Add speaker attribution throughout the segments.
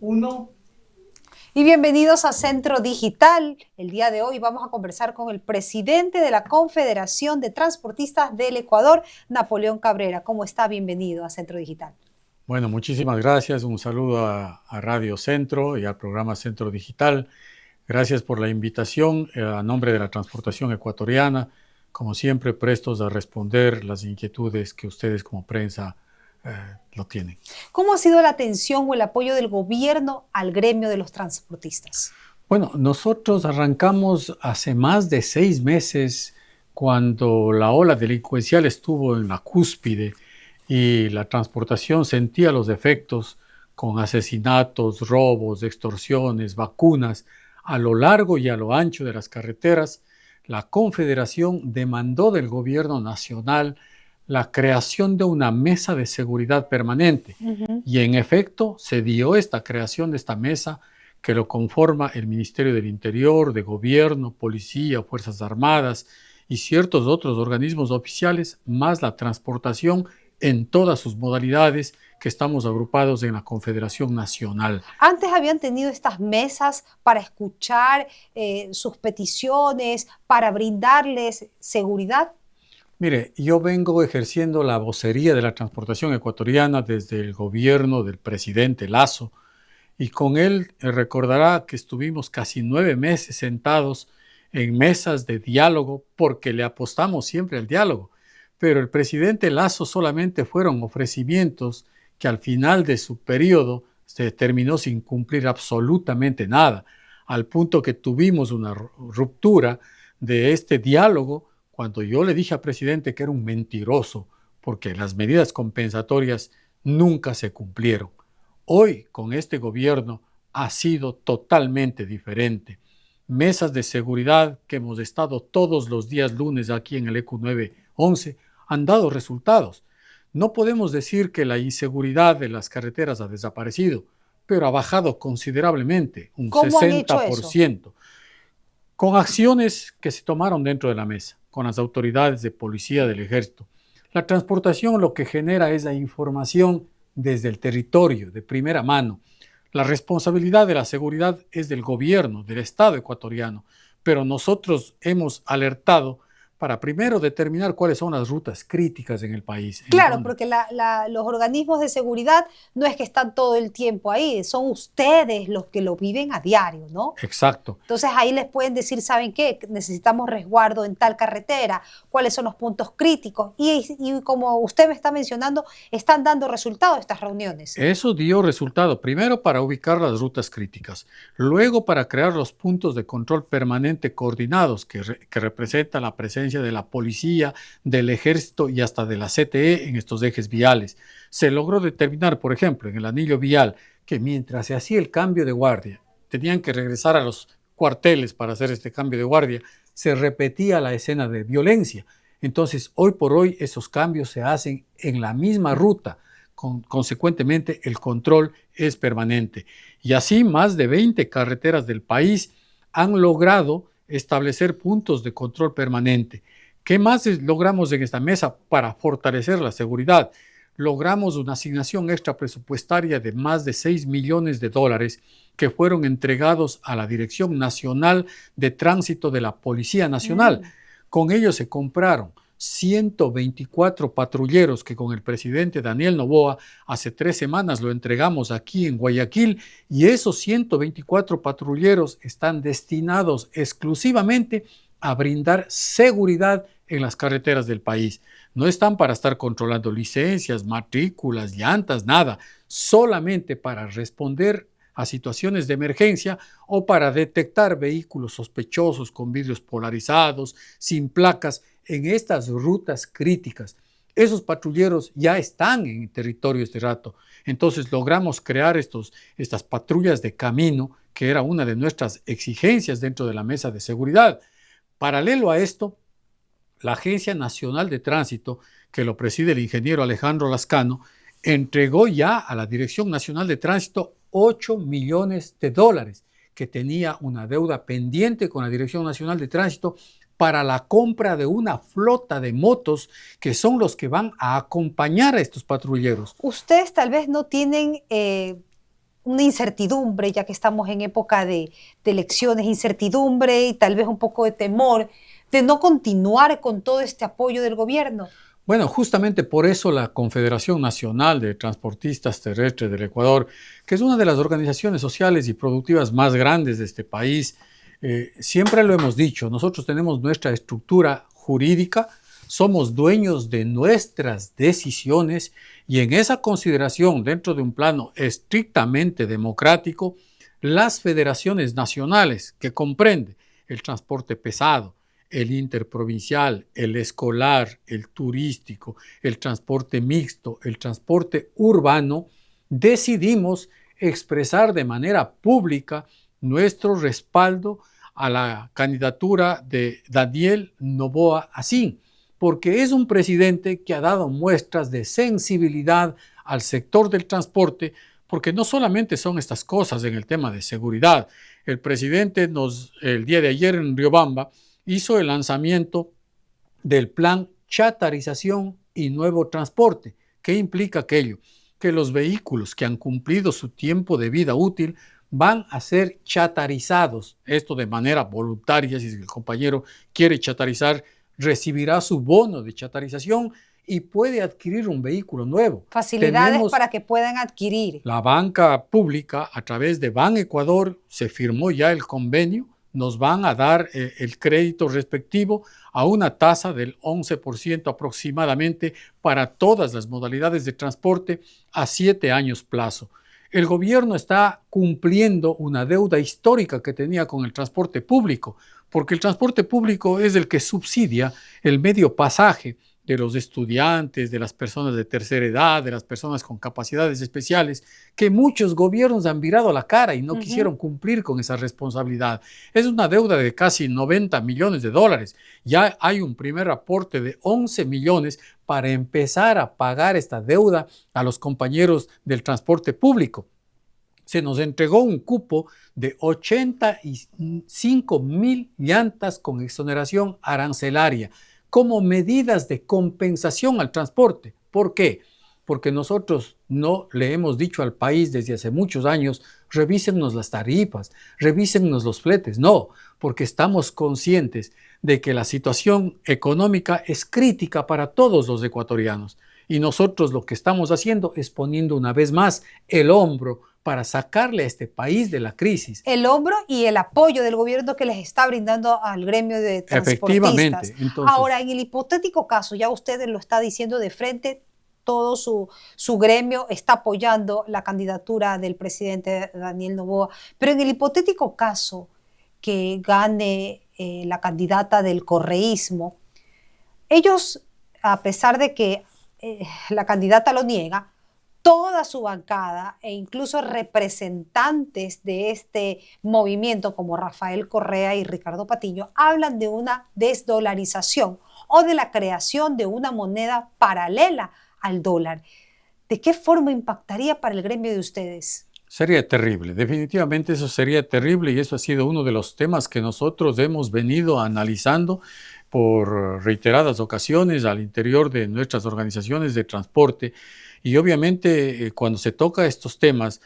Speaker 1: Uno.
Speaker 2: Y bienvenidos a Centro Digital. El día de hoy vamos a conversar con el presidente de la Confederación de Transportistas del Ecuador, Napoleón Cabrera. ¿Cómo está? Bienvenido a Centro Digital.
Speaker 1: Bueno, muchísimas gracias. Un saludo a Radio Centro y al programa Centro Digital. Gracias por la invitación a nombre de la transportación ecuatoriana. Como siempre, prestos a responder las inquietudes que ustedes como prensa lo tienen.
Speaker 2: ¿Cómo ha sido la atención o el apoyo del gobierno al gremio de los transportistas?
Speaker 1: Bueno, nosotros arrancamos hace más de 6 meses cuando la ola delincuencial estuvo en la cúspide y la transportación sentía los efectos con asesinatos, robos, extorsiones, vacunas a lo largo y a lo ancho de las carreteras. La Confederación demandó del gobierno nacional la creación de una mesa de seguridad permanente. Y en efecto se dio esta creación de esta mesa que lo conforma el Ministerio del Interior, de Gobierno, Policía, Fuerzas Armadas y ciertos otros organismos oficiales, más la transportación en todas sus modalidades que estamos agrupados en la Confederación Nacional.
Speaker 2: Antes habían tenido estas mesas para escuchar sus peticiones, para brindarles seguridad.
Speaker 1: Mire, yo vengo ejerciendo la vocería de la transportación ecuatoriana desde el gobierno del presidente Lasso y con él recordará que estuvimos casi 9 meses sentados en mesas de diálogo porque le apostamos siempre al diálogo. Pero el presidente Lasso solamente fueron ofrecimientos que al final de su periodo se terminó sin cumplir absolutamente nada, al punto que tuvimos una ruptura de este diálogo cuando yo le dije al presidente que era un mentiroso porque las medidas compensatorias nunca se cumplieron. Hoy, con este gobierno, ha sido totalmente diferente. Mesas de seguridad que hemos estado todos los días lunes aquí en el EQ 911 han dado resultados. No podemos decir que la inseguridad de las carreteras ha desaparecido, pero ha bajado considerablemente, un
Speaker 2: ¿Cómo han hecho eso?
Speaker 1: 60%, con acciones que se tomaron dentro de la mesa, con las autoridades de policía del ejército. La transportación lo que genera es la información desde el territorio, de primera mano. La responsabilidad de la seguridad es del gobierno, del Estado ecuatoriano, pero nosotros hemos alertado para primero determinar cuáles son las rutas críticas en el país.
Speaker 2: Claro, porque los organismos de seguridad no es que están todo el tiempo ahí, son ustedes los que lo viven a diario, ¿no?
Speaker 1: Exacto.
Speaker 2: Entonces ahí les pueden decir, ¿saben qué? Necesitamos resguardo en tal carretera, cuáles son los puntos críticos. Y como usted me está mencionando, están dando resultados estas reuniones.
Speaker 1: Eso dio resultado, primero para ubicar las rutas críticas, luego para crear los puntos de control permanente coordinados que representan la presencia de la policía, del ejército y hasta de la CTE en estos ejes viales. Se logró determinar, por ejemplo, en el anillo vial, que mientras se hacía el cambio de guardia, tenían que regresar a los cuarteles para hacer este cambio de guardia, se repetía la escena de violencia. Entonces, hoy por hoy, esos cambios se hacen en la misma ruta. Consecuentemente, el control es permanente. Y así, más de 20 carreteras del país han logrado establecer puntos de control permanente. ¿Qué más logramos en esta mesa para fortalecer la seguridad? Logramos una asignación extra presupuestaria de más de 6 millones de dólares que fueron entregados a la Dirección Nacional de Tránsito de la Policía Nacional. Con ellos se compraron 124 patrulleros que con el presidente Daniel Noboa hace 3 semanas lo entregamos aquí en Guayaquil, y esos 124 patrulleros están destinados exclusivamente a brindar seguridad en las carreteras del país. No están para estar controlando licencias, matrículas, llantas, nada, solamente para responder a situaciones de emergencia o para detectar vehículos sospechosos con vidrios polarizados, sin placas, en estas rutas críticas. Esos patrulleros ya están en el territorio este rato. Entonces logramos crear estas patrullas de camino, que era una de nuestras exigencias dentro de la mesa de seguridad. Paralelo a esto, la Agencia Nacional de Tránsito, que lo preside el ingeniero Alejandro Lascano, entregó ya a la Dirección Nacional de Tránsito 8 millones de dólares, que tenía una deuda pendiente con la Dirección Nacional de Tránsito para la compra de una flota de motos que son los que van a acompañar a estos patrulleros.
Speaker 2: Ustedes tal vez no tienen una incertidumbre, ya que estamos en época de elecciones, incertidumbre y tal vez un poco de temor de no continuar con todo este apoyo del gobierno?
Speaker 1: Bueno, justamente por eso la Confederación Nacional de Transportistas Terrestres del Ecuador, que es una de las organizaciones sociales y productivas más grandes de este país, siempre lo hemos dicho, nosotros tenemos nuestra estructura jurídica, somos dueños de nuestras decisiones y en esa consideración, dentro de un plano estrictamente democrático, las federaciones nacionales, que comprende el transporte pesado, el interprovincial, el escolar, el turístico, el transporte mixto, el transporte urbano, decidimos expresar de manera pública nuestro respaldo a la candidatura de Daniel Noboa Asín, porque es un presidente que ha dado muestras de sensibilidad al sector del transporte, porque no solamente son estas cosas en el tema de seguridad. El presidente el día de ayer en Riobamba hizo el lanzamiento del plan Chatarización y Nuevo Transporte. ¿Qué implica aquello? Que los vehículos que han cumplido su tiempo de vida útil van a ser chatarizados. Esto de manera voluntaria, si el compañero quiere chatarizar, recibirá su bono de chatarización y puede adquirir un vehículo nuevo.
Speaker 2: Facilidades para que puedan adquirir.
Speaker 1: La banca pública, a través de Ban Ecuador, se firmó ya el convenio, nos van a dar el crédito respectivo a una tasa del 11% aproximadamente para todas las modalidades de transporte a 7 años plazo. El gobierno está cumpliendo una deuda histórica que tenía con el transporte público, porque el transporte público es el que subsidia el medio pasaje de los estudiantes, de las personas de tercera edad, de las personas con capacidades especiales, que muchos gobiernos han virado la cara y no quisieron cumplir con esa responsabilidad. Es una deuda de casi 90 millones de dólares. Ya hay un primer aporte de 11 millones para empezar a pagar esta deuda a los compañeros del transporte público. Se nos entregó un cupo de 85,000 llantas con exoneración arancelaria como medidas de compensación al transporte. ¿Por qué? Porque nosotros no le hemos dicho al país desde hace muchos años, revísennos las tarifas, revísennos los fletes. No, porque estamos conscientes de que la situación económica es crítica para todos los ecuatorianos. Y nosotros lo que estamos haciendo es poniendo una vez más el hombro para sacarle a este país de la crisis.
Speaker 2: El hombro y el apoyo del gobierno que les está brindando al gremio de transportistas.
Speaker 1: Efectivamente. Entonces,
Speaker 2: ahora, en el hipotético caso, ya usted lo está diciendo de frente, todo su gremio está apoyando la candidatura del presidente Daniel Noboa, pero en el hipotético caso que gane la candidata del correísmo, ellos, a pesar de que la candidata lo niega, toda su bancada e incluso representantes de este movimiento como Rafael Correa y Ricardo Patiño hablan de una desdolarización o de la creación de una moneda paralela al dólar. ¿De qué forma impactaría para el gremio de ustedes?
Speaker 1: Sería terrible, definitivamente eso sería terrible y eso ha sido uno de los temas que nosotros hemos venido analizando por reiteradas ocasiones al interior de nuestras organizaciones de transporte. Y obviamente cuando se toca estos temas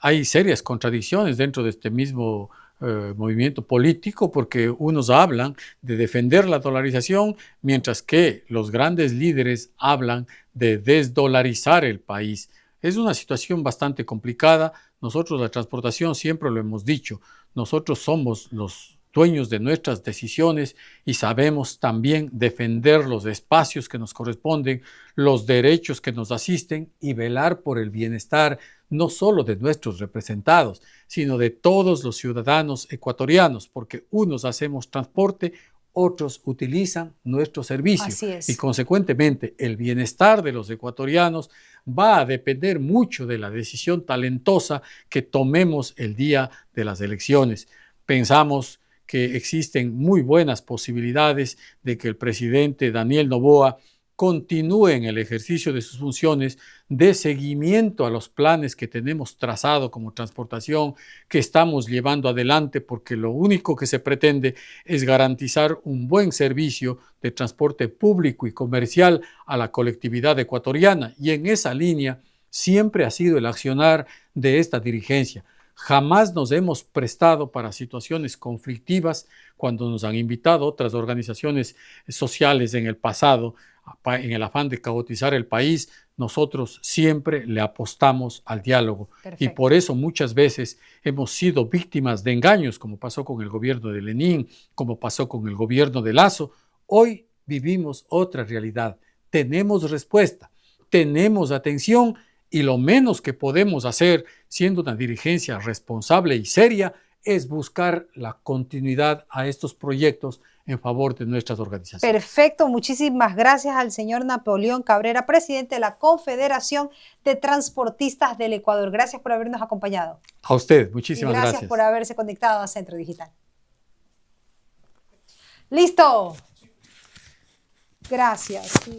Speaker 1: hay serias contradicciones dentro de este mismo movimiento político, porque unos hablan de defender la dolarización, mientras que los grandes líderes hablan de desdolarizar el país. Es una situación bastante complicada. Nosotros la transportación siempre lo hemos dicho, nosotros somos los dueños de nuestras decisiones y sabemos también defender los espacios que nos corresponden, los derechos que nos asisten y velar por el bienestar no solo de nuestros representados, sino de todos los ciudadanos ecuatorianos, porque unos hacemos transporte, otros utilizan nuestro servicio.
Speaker 2: Así es.
Speaker 1: Y consecuentemente el bienestar de los ecuatorianos va a depender mucho de la decisión talentosa que tomemos el día de las elecciones. Pensamos que existen muy buenas posibilidades de que el presidente Daniel Noboa continúe en el ejercicio de sus funciones de seguimiento a los planes que tenemos trazado como transportación, que estamos llevando adelante, porque lo único que se pretende es garantizar un buen servicio de transporte público y comercial a la colectividad ecuatoriana. Y en esa línea siempre ha sido el accionar de esta dirigencia. Jamás nos hemos prestado para situaciones conflictivas cuando nos han invitado otras organizaciones sociales en el pasado, en el afán de caotizar el país. Nosotros siempre le apostamos al diálogo. Perfecto. Y por eso muchas veces hemos sido víctimas de engaños, como pasó con el gobierno de Lenin, como pasó con el gobierno de Lasso. Hoy vivimos otra realidad. Tenemos respuesta, tenemos atención, y lo menos que podemos hacer, siendo una dirigencia responsable y seria, es buscar la continuidad a estos proyectos en favor de nuestras organizaciones.
Speaker 2: Perfecto, muchísimas gracias al señor Napoleón Cabrera, presidente de la Confederación de Transportistas del Ecuador. Gracias por habernos acompañado.
Speaker 1: A usted, muchísimas gracias.
Speaker 2: Gracias por haberse conectado a Centro Digital. ¡Listo! Gracias.